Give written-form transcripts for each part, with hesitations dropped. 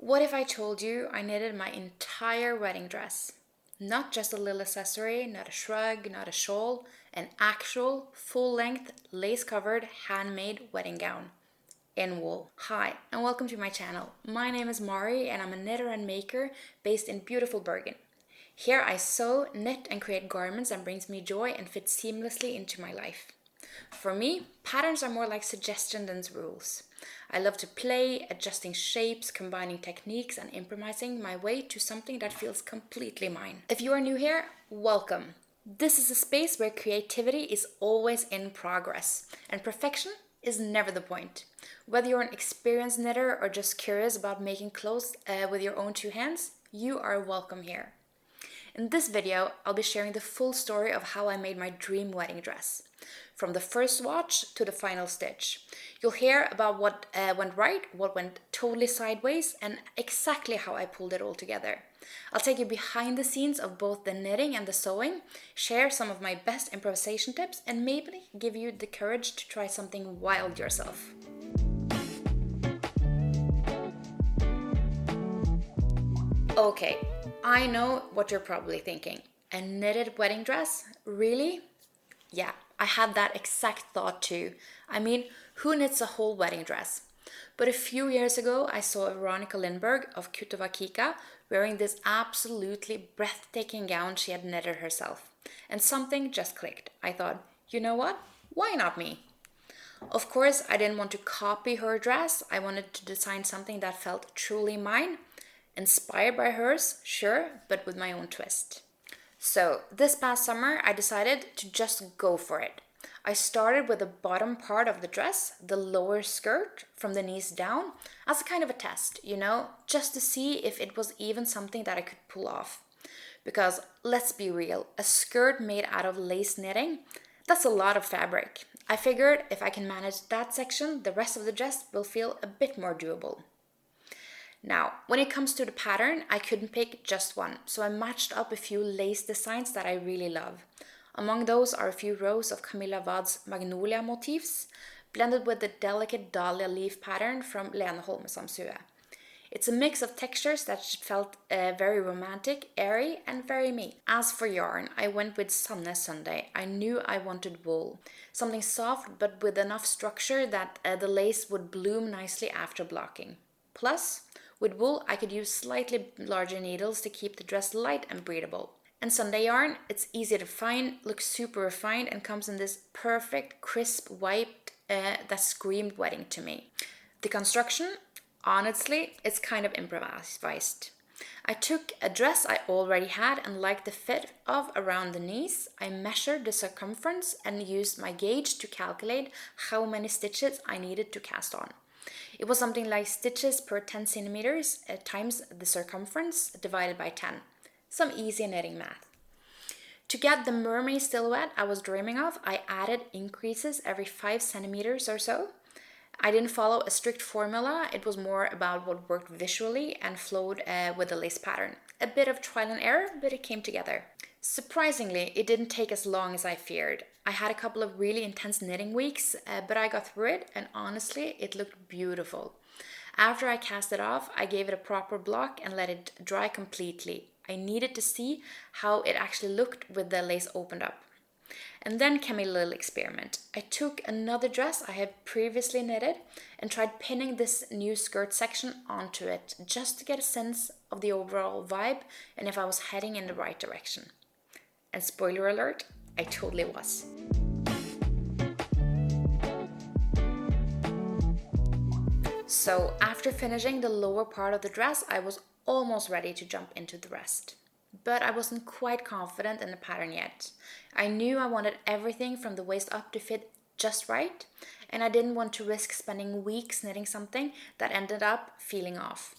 What if I told you I knitted my entire wedding dress? Not just a little accessory, not a shrug, not a shawl, an actual, full-length, lace-covered, handmade wedding gown in wool. Hi, and welcome to my channel. My name is Mari, and I'm a knitter and maker based in beautiful Bergen. Here I sew, knit, and create garments that brings me joy and fit seamlessly into my life. For me, patterns are more like suggestion than rules. I love to play, adjusting shapes, combining techniques, and improvising my way to something that feels completely mine. If you are new here, welcome. This is a space where creativity is always in progress, and perfection is never the point. Whether you're an experienced knitter or just curious about making clothes with your own two hands, you are welcome here. In this video, I'll be sharing the full story of how I made my dream wedding dress. From the first swatch to the final stitch. You'll hear about what went right, what went totally sideways, and exactly how I pulled it all together. I'll take you behind the scenes of both the knitting and the sewing, share some of my best improvisation tips, and maybe give you the courage to try something wild yourself. Okay, I know what you're probably thinking. A knitted wedding dress? Really? Yeah, I had that exact thought too. I mean, who knits a whole wedding dress? But a few years ago, I saw Veronica Lindberg of Kika wearing this absolutely breathtaking gown she had knitted herself. And something just clicked. I thought, you know what? Why not me? Of course, I didn't want to copy her dress. I wanted to design something that felt truly mine. Inspired by hers, sure, but with my own twist. So, this past summer, I decided to just go for it. I started with the bottom part of the dress, the lower skirt from the knees down, as a kind of a test, just to see if it was even something that I could pull off. Because, let's be real, a skirt made out of lace knitting, that's a lot of fabric. I figured if I can manage that section, the rest of the dress will feel a bit more doable. Now, when it comes to the pattern, I couldn't pick just one, so I matched up a few lace designs that I really love. Among those are a few rows of Camilla magnolia motifs, blended with the delicate dahlia leaf pattern from Lene, Holme, Samsøe. It's a mix of textures that felt very romantic, airy, and very me. As for yarn, I went with Sandnes Sunday. I knew I wanted wool, something soft but with enough structure that the lace would bloom nicely after blocking. Plus, with wool, I could use slightly larger needles to keep the dress light and breathable. And Sunday yarn, it's easy to find, looks super refined, and comes in this perfect, crisp white that screamed wedding to me. The construction, honestly, it's kind of improvised. I took a dress I already had and liked the fit of around the knees. I measured the circumference and used my gauge to calculate how many stitches I needed to cast on. It was something like stitches per 10 centimeters times the circumference divided by 10. Some easy knitting math. To get the mermaid silhouette I was dreaming of, I added increases every 5 centimeters or so. I didn't follow a strict formula. It was more about what worked visually and flowed with the lace pattern. A bit of trial and error, but it came together. Surprisingly, it didn't take as long as I feared. I had a couple of really intense knitting weeks, but I got through it, and honestly, it looked beautiful. After I cast it off, I gave it a proper block and let it dry completely. I needed to see how it actually looked with the lace opened up. And then came a little experiment. I took another dress I had previously knitted and tried pinning this new skirt section onto it, just to get a sense of the overall vibe and if I was heading in the right direction. And spoiler alert, I totally was. So after finishing the lower part of the dress, I was almost ready to jump into the rest. But I wasn't quite confident in the pattern yet. I knew I wanted everything from the waist up to fit just right, and I didn't want to risk spending weeks knitting something that ended up feeling off,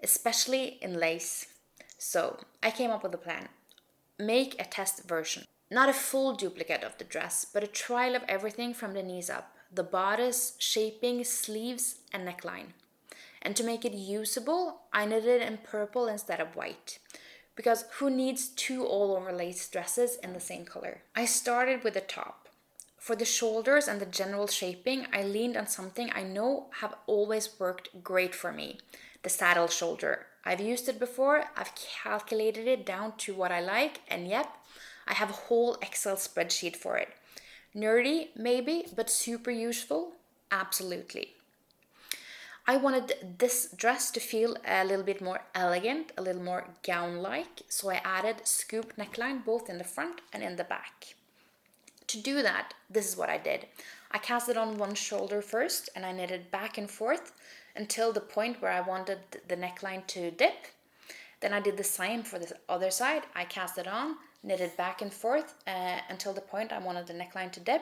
especially in lace. So I came up with a plan. Make a test version. Not a full duplicate of the dress, but a trial of everything from the knees up. The bodice, shaping, sleeves, and neckline. And to make it usable, I knitted it in purple instead of white. Because who needs two all-over lace dresses in the same color? I started with the top. For the shoulders and the general shaping, I leaned on something I know have always worked great for me. the saddle shoulder. I've used it before, I've calculated it down to what I like, and yep, I have a whole Excel spreadsheet for it. Nerdy, maybe, but super useful? Absolutely. I wanted this dress to feel a little bit more elegant, a little more gown-like, so I added scoop neckline both in the front and in the back. To do that, this is what I did. I cast it on one shoulder first and I knitted back and forth until the point where I wanted the neckline to dip. Then I did the same for the other side. I cast it on, knitted back and forth until the point I wanted the neckline to dip.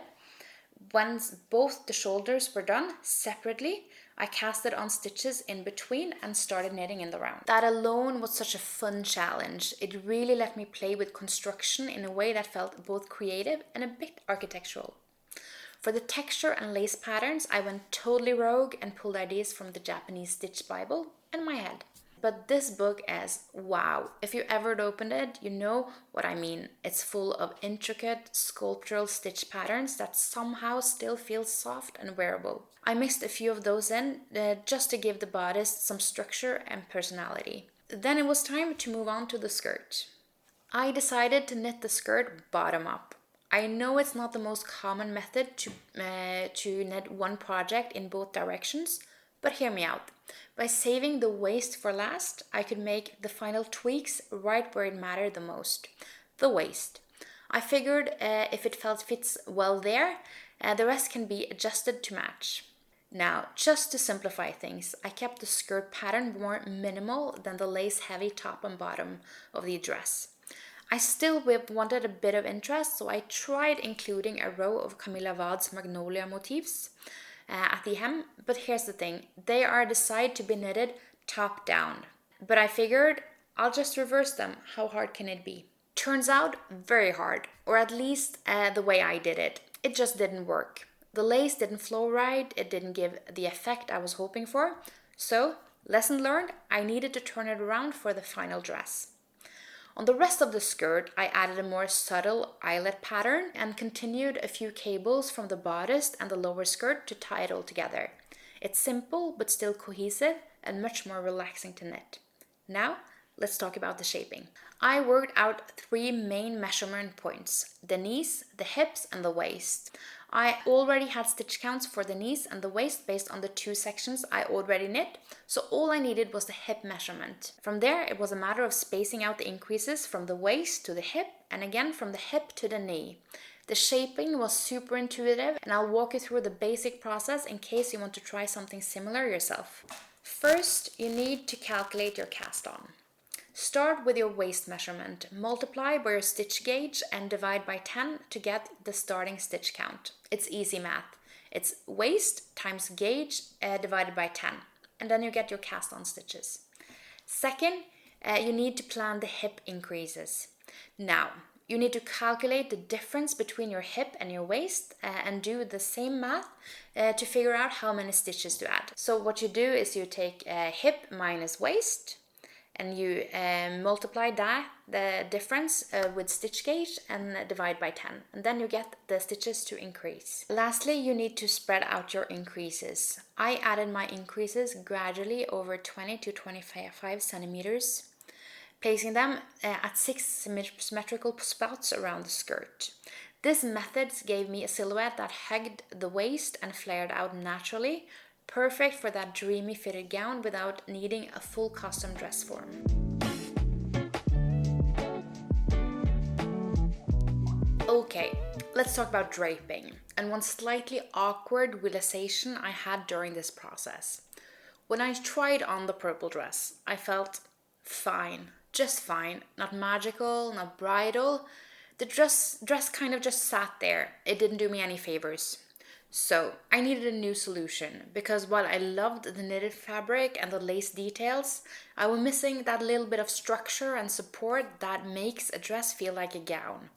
Once both the shoulders were done separately, I casted on stitches in between and started knitting in the round. That alone was such a fun challenge. It really let me play with construction in a way that felt both creative and a bit architectural. For the texture and lace patterns, I went totally rogue and pulled ideas from the Japanese Stitch Bible and my head. But this book is wow. If you ever opened it, you know what I mean. It's full of intricate sculptural stitch patterns that somehow still feel soft and wearable. I mixed a few of those in just to give the bodice some structure and personality. Then it was time to move on to the skirt. I decided to knit the skirt bottom up. I know it's not the most common method to knit one project in both directions, but hear me out. By saving the waist for last, I could make the final tweaks right where it mattered the most, the waist. I figured if it fits well there, the rest can be adjusted to match. Now, just to simplify things, I kept the skirt pattern more minimal than the lace-heavy top and bottom of the dress. I still wanted a bit of interest, so I tried including a row of Camilla magnolia motifs at the hem, but here's the thing, they are designed to be knitted top down. But I figured I'll just reverse them, how hard can it be? Turns out very hard, or at least the way I did it. It just didn't work. The lace didn't flow right, it didn't give the effect I was hoping for, so lesson learned, I needed to turn it around for the final dress. On the rest of the skirt, I added a more subtle eyelet pattern and continued a few cables from the bodice and the lower skirt to tie it all together. It's simple but still cohesive and much more relaxing to knit. Now, let's talk about the shaping. I worked out 3 main measurement points: the knees, the hips and the waist. I already had stitch counts for the knees and the waist based on the 2 sections I already knit, so all I needed was the hip measurement. From there, it was a matter of spacing out the increases from the waist to the hip and again from the hip to the knee. The shaping was super intuitive, and I'll walk you through the basic process in case you want to try something similar yourself. First, you need to calculate your cast on. Start with your waist measurement, multiply by your stitch gauge and divide by 10 to get the starting stitch count. It's easy math. It's waist times gauge divided by 10, and then you get your cast on stitches. Second, you need to plan the hip increases. Now, you need to calculate the difference between your hip and your waist and do the same math to figure out how many stitches to add. So what you do is you take hip minus waist, and you multiply the difference with stitch gauge and divide by 10, and then you get the stitches to increase. Lastly, you need to spread out your increases. I added my increases gradually over 20 to 25 centimeters, placing them at 6 symmetrical spots around the skirt. This method gave me a silhouette that hugged the waist and flared out naturally, perfect for that dreamy fitted gown without needing a full custom dress form. Okay, let's talk about draping, and one slightly awkward realization I had during this process. When I tried on the purple dress, I felt fine, just fine, not magical, not bridal. The dress kind of just sat there. It didn't do me any favors. So I needed a new solution, because while I loved the knitted fabric and the lace details, I was missing that little bit of structure and support that makes a dress feel like a gown,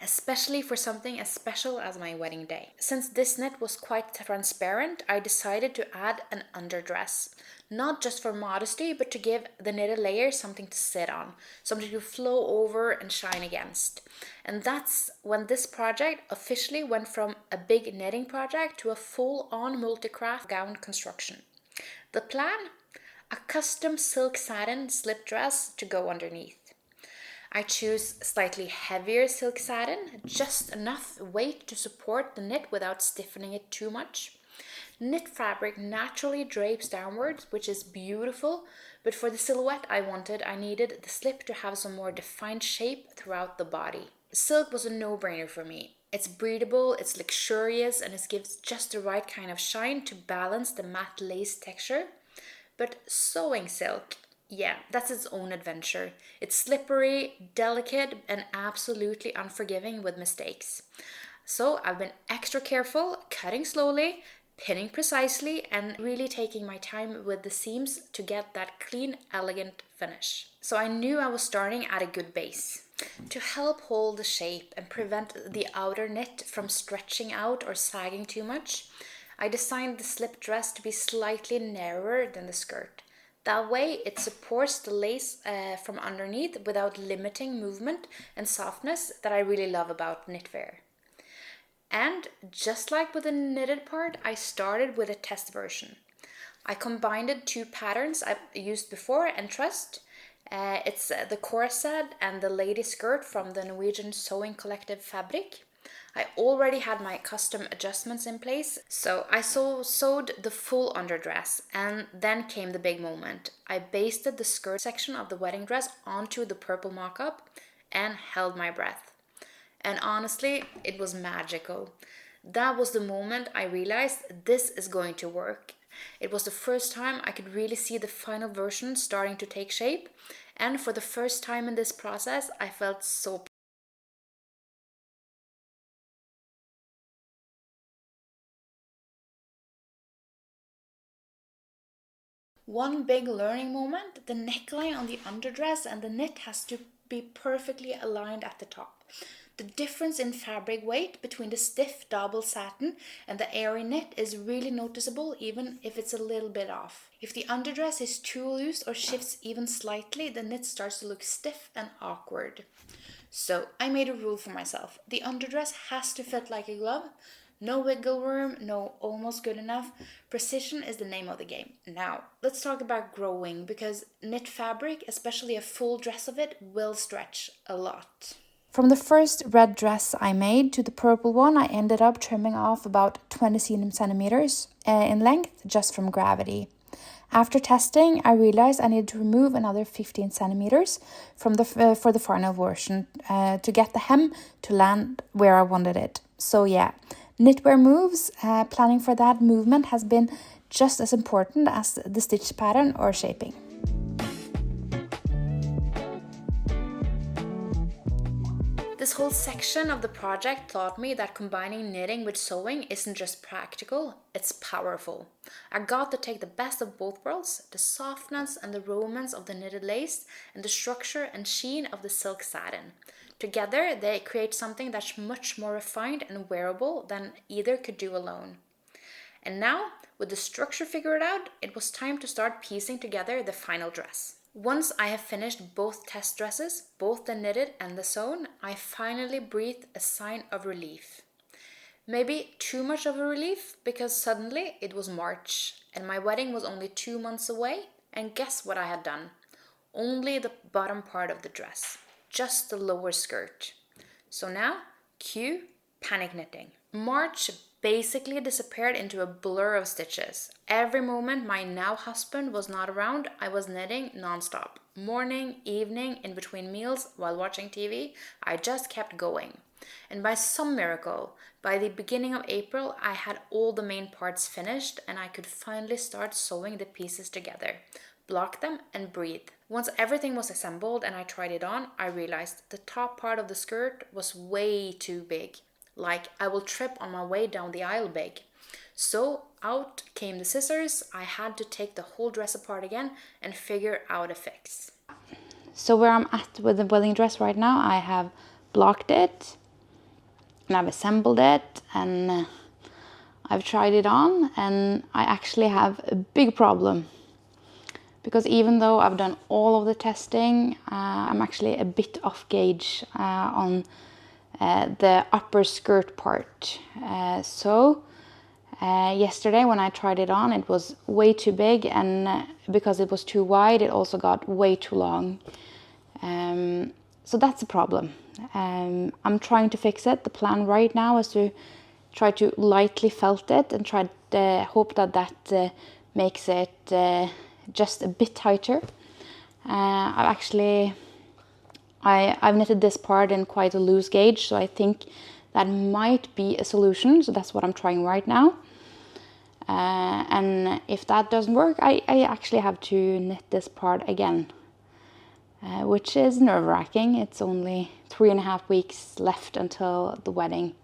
especially for something as special as my wedding day. Since this knit was quite transparent, I decided to add an underdress, not just for modesty, but to give the knitted layer something to sit on, something to flow over and shine against. And that's when this project officially went from a big knitting project to a full-on multi-craft gown construction. The plan? a custom silk satin slip dress to go underneath. I choose slightly heavier silk satin, just enough weight to support the knit without stiffening it too much. Knit fabric naturally drapes downwards, which is beautiful, but for the silhouette I needed the slip to have some more defined shape throughout the body. Silk was a no-brainer for me. It's breathable, it's luxurious, and it gives just the right kind of shine to balance the matte lace texture. But sewing silk, yeah, that's its own adventure. It's slippery, delicate, and absolutely unforgiving with mistakes. So I've been extra careful, cutting slowly, pinning precisely, and really taking my time with the seams to get that clean, elegant finish. So I knew I was starting at a good base. To help hold the shape and prevent the outer knit from stretching out or sagging too much, I designed the slip dress to be slightly narrower than the skirt. That way it supports the lace from underneath without limiting movement and softness that I really love about knitwear. And just like with the knitted part, I started with a test version. I combined two patterns I've used before and trust. It's the corset and the lady skirt from the Norwegian sewing collective Fabric. I already had my custom adjustments in place, so I sewed the full underdress, and then came the big moment. I basted the skirt section of the wedding dress onto the purple mock-up and held my breath. And honestly, it was magical. That was the moment I realized this is going to work. It was the first time I could really see the final version starting to take shape, and for the first time in this process, I felt so proud. One big learning moment, the neckline on the underdress and the knit has to be perfectly aligned at the top. The difference in fabric weight between the stiff double satin and the airy knit is really noticeable even if it's a little bit off. If the underdress is too loose or shifts even slightly, the knit starts to look stiff and awkward. So I made a rule for myself. The underdress has to fit like a glove. No wiggle room, no almost good enough. Precision is the name of the game. Now, let's talk about growing, because knit fabric, especially a full dress of it, will stretch a lot. From the first red dress I made to the purple one, I ended up trimming off about 20 centimeters in length just from gravity. After testing, I realized I needed to remove another 15 centimeters for the final version to get the hem to land where I wanted it. So yeah, knitwear moves, planning for that movement has been just as important as the stitch pattern or shaping. This whole section of the project taught me that combining knitting with sewing isn't just practical, it's powerful. I got to take the best of both worlds, the softness and the romance of the knitted lace, and the structure and sheen of the silk satin. Together, they create something that's much more refined and wearable than either could do alone. And now, with the structure figured out, it was time to start piecing together the final dress. Once I have finished both test dresses, both the knitted and the sewn, I finally breathed a sign of relief. Maybe too much of a relief, because suddenly it was March and my wedding was only 2 months away, and guess what I had done? Only the bottom part of the dress, just the lower skirt. So now, cue panic knitting. March basically disappeared into a blur of stitches. Every moment my now husband was not around, I was knitting non-stop. Morning, evening, in between meals, while watching TV, I just kept going. And by some miracle, by the beginning of April, I had all the main parts finished and I could finally start sewing the pieces together, block them and breathe. Once everything was assembled and I tried it on, I realized the top part of the skirt was way too big. Like I will trip on my way down the aisle big. So out came the scissors. I had to take the whole dress apart again and figure out a fix. So where I'm at with the wedding dress right now, I have blocked it and I've assembled it and I've tried it on, and I actually have a big problem. Because even though I've done all of the testing, I'm actually a bit off gauge on the upper skirt part. So Yesterday when I tried it on, it was way too big, and because it was too wide, it also got way too long. So that's a problem. I'm trying to fix it. The plan right now is to try to lightly felt it and try to hope that makes it just a bit tighter. I've knitted this part in quite a loose gauge, so I think that might be a solution. So that's what I'm trying right now. And if that doesn't work, I actually have to knit this part again, which is nerve-wracking. It's only 3.5 weeks left until the wedding.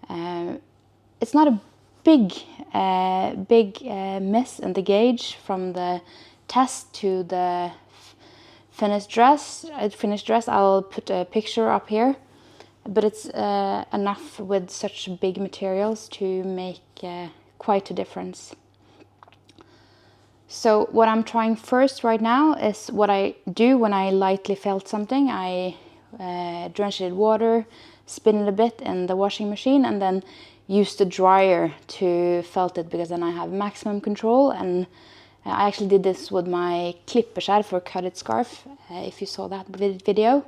It's not a big miss in the gauge from the test to the finished dress. I'll put a picture up here, but it's enough with such big materials to make quite a difference. So what I'm trying first right now is what I do when I lightly felt something. I drench it in water, spin it a bit in the washing machine, and then use the dryer to felt it, because then I have maximum control. And I actually did this with my klipperskjær for cutted scarf, if you saw that video.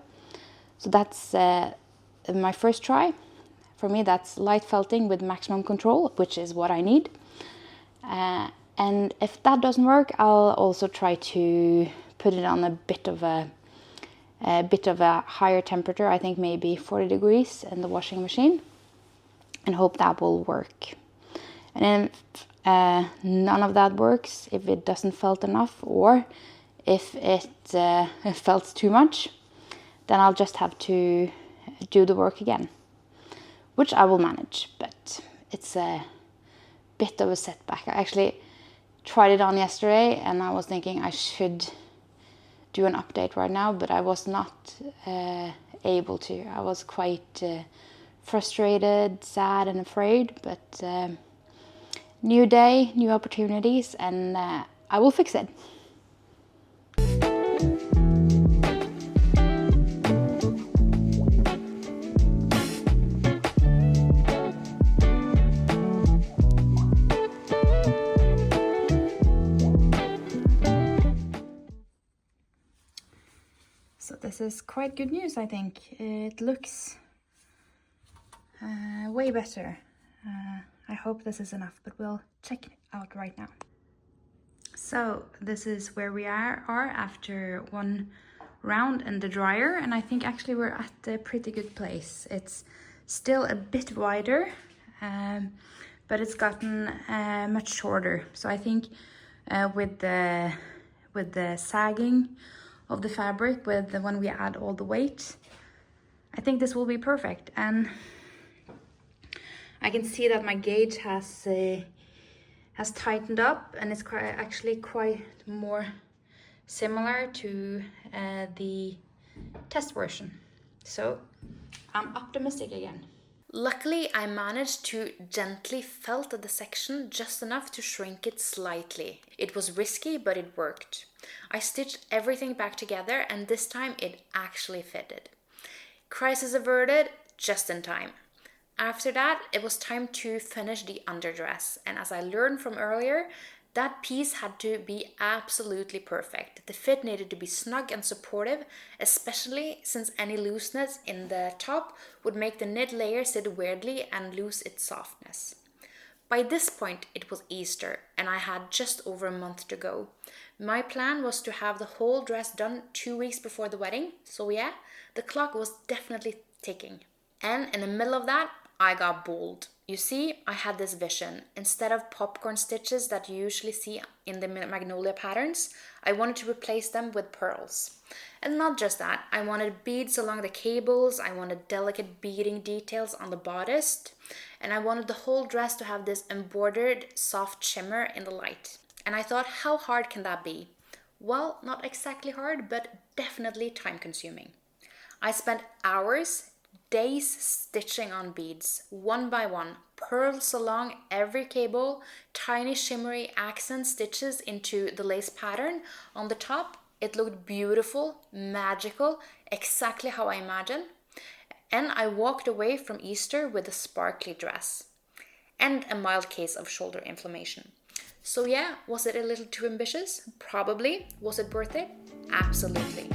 So that's my first try. For me, that's light felting with maximum control, which is what I need. And if that doesn't work, I'll also try to put it on a bit of a higher temperature. I think maybe 40 degrees in the washing machine, and hope that will work. And if none of that works, if it doesn't felt enough, or if it felt too much, then I'll just have to do the work again, which I will manage, but it's a bit of a setback. I actually tried it on yesterday, and I was thinking I should do an update right now, but I was not able to. I was quite frustrated, sad, and afraid, but new day, new opportunities, and I will fix it. So this is quite good news, I think. It looks way better. I hope this is enough, but we'll check it out right now. So this is where we are after one round in the dryer, and I think actually we're at a pretty good place. It's still a bit wider, but it's gotten much shorter. So I think with the sagging of the fabric, when we add all the weight, I think this will be perfect. And I can see that my gauge has tightened up, and it's actually quite more similar to the test version. So I'm optimistic again. Luckily, I managed to gently felt the section just enough to shrink it slightly. It was risky, but it worked. I stitched everything back together, and this time it actually fitted. Crisis averted, just in time. After that, it was time to finish the underdress, and as I learned from earlier, that piece had to be absolutely perfect. The fit needed to be snug and supportive, especially since any looseness in the top would make the knit layer sit weirdly and lose its softness. By this point, it was Easter, and I had just over a month to go. My plan was to have the whole dress done 2 weeks before the wedding, so yeah, the clock was definitely ticking. And in the middle of that, I got bold. You see, I had this vision. Instead of popcorn stitches that you usually see in the magnolia patterns, I wanted to replace them with pearls. And not just that, I wanted beads along the cables, I wanted delicate beading details on the bodice, and I wanted the whole dress to have this embroidered soft shimmer in the light. And I thought, how hard can that be? Well, not exactly hard, but definitely time consuming. I spent hours, days stitching on beads, one by one, pearls along every cable, tiny shimmery accent stitches into the lace pattern on the top. It looked beautiful, magical, exactly how I imagined. And I walked away from Easter with a sparkly dress. and a mild case of shoulder inflammation. So yeah, was it a little too ambitious? Probably. Was it worth it? Absolutely.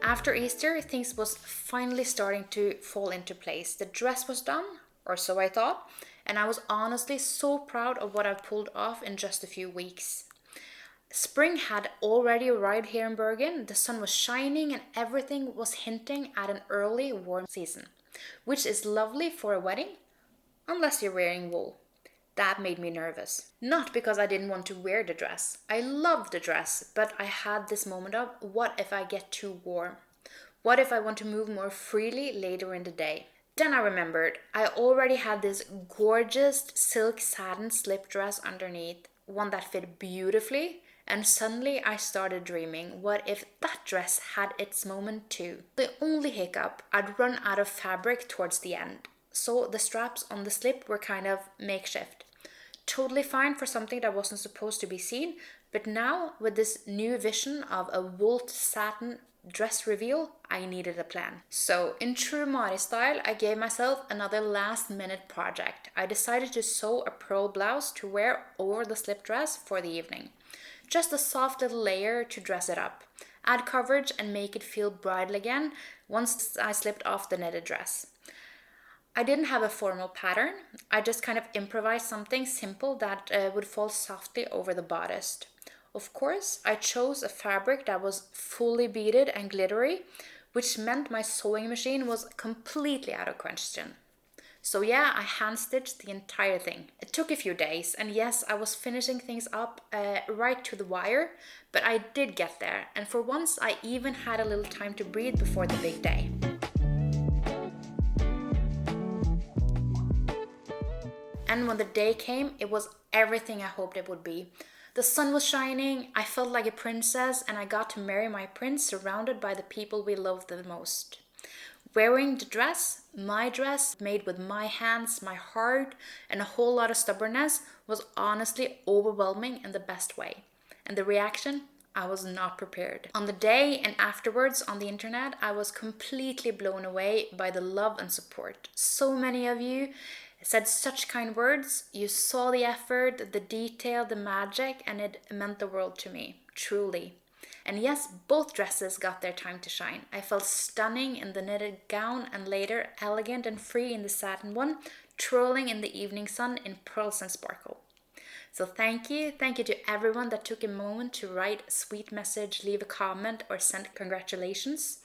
After Easter, things was finally starting to fall into place. The dress was done, or so I thought, and I was honestly so proud of what I pulled off in just a few weeks. Spring had already arrived here in Bergen, the sun was shining and everything was hinting at an early warm season, which is lovely for a wedding, unless you're wearing wool. That made me nervous. Not because I didn't want to wear the dress. I love the dress, but I had this moment of, what if I get too warm? What if I want to move more freely later in the day? Then I remembered I already had this gorgeous silk satin slip dress underneath, one that fit beautifully, and suddenly I started dreaming, what if that dress had its moment too? The only hiccup, I'd run out of fabric towards the end, so the straps on the slip were kind of makeshift. Totally fine for something that wasn't supposed to be seen, but now with this new vision of a wool satin dress reveal, I needed a plan. So in true Mari style, I gave myself another last minute project. I decided to sew a pearl blouse to wear over the slip dress for the evening. Just a soft little layer to dress it up, add coverage and make it feel bridal again once I slipped off the knitted dress. I didn't have a formal pattern, I just kind of improvised something simple that would fall softly over the bodice. Of course, I chose a fabric that was fully beaded and glittery, which meant my sewing machine was completely out of question. So yeah, I hand-stitched the entire thing. It took a few days, and yes, I was finishing things up right to the wire, but I did get there, and for once I even had a little time to breathe before the big day. And when the day came, it was everything I hoped it would be. The sun was shining, I felt like a princess, and I got to marry my prince surrounded by the people we loved the most. Wearing the dress, my dress, made with my hands, my heart, and a whole lot of stubbornness, was honestly overwhelming in the best way. And the reaction? I was not prepared. On the day and afterwards on the internet, I was completely blown away by the love and support. So many of you said such kind words. You saw the effort, the detail, the magic, and it meant the world to me, truly. And yes, both dresses got their time to shine. I felt stunning in the knitted gown and later elegant and free in the satin one, twirling in the evening sun in pearls and sparkle. So thank you to everyone that took a moment to write a sweet message, leave a comment, or send congratulations.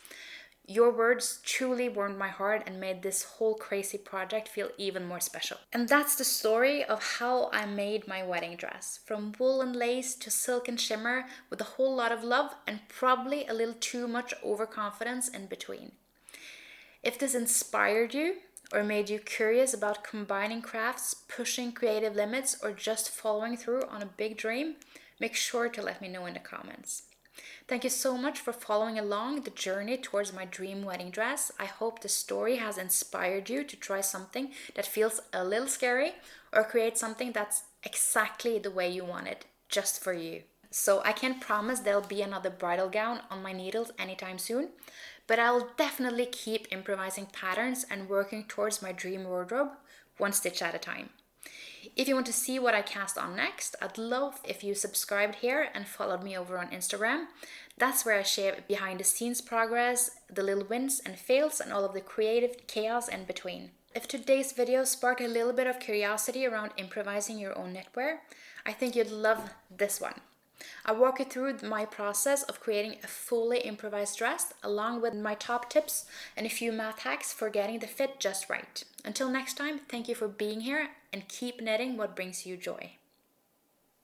Your words truly warmed my heart and made this whole crazy project feel even more special. And that's the story of how I made my wedding dress. From wool and lace to silk and shimmer, with a whole lot of love and probably a little too much overconfidence in between. If this inspired you or made you curious about combining crafts, pushing creative limits, or just following through on a big dream, make sure to let me know in the comments. Thank you so much for following along the journey towards my dream wedding dress. I hope the story has inspired you to try something that feels a little scary or create something that's exactly the way you want it, just for you. So I can't promise there'll be another bridal gown on my needles anytime soon, but I'll definitely keep improvising patterns and working towards my dream wardrobe, one stitch at a time. If you want to see what I cast on next, I'd love if you subscribed here and followed me over on Instagram. That's where I share behind the scenes progress, the little wins and fails, and all of the creative chaos in between. If today's video sparked a little bit of curiosity around improvising your own knitwear, I think you'd love this one. I walk you through my process of creating a fully improvised dress, along with my top tips and a few math hacks for getting the fit just right. Until next time, thank you for being here and keep knitting what brings you joy.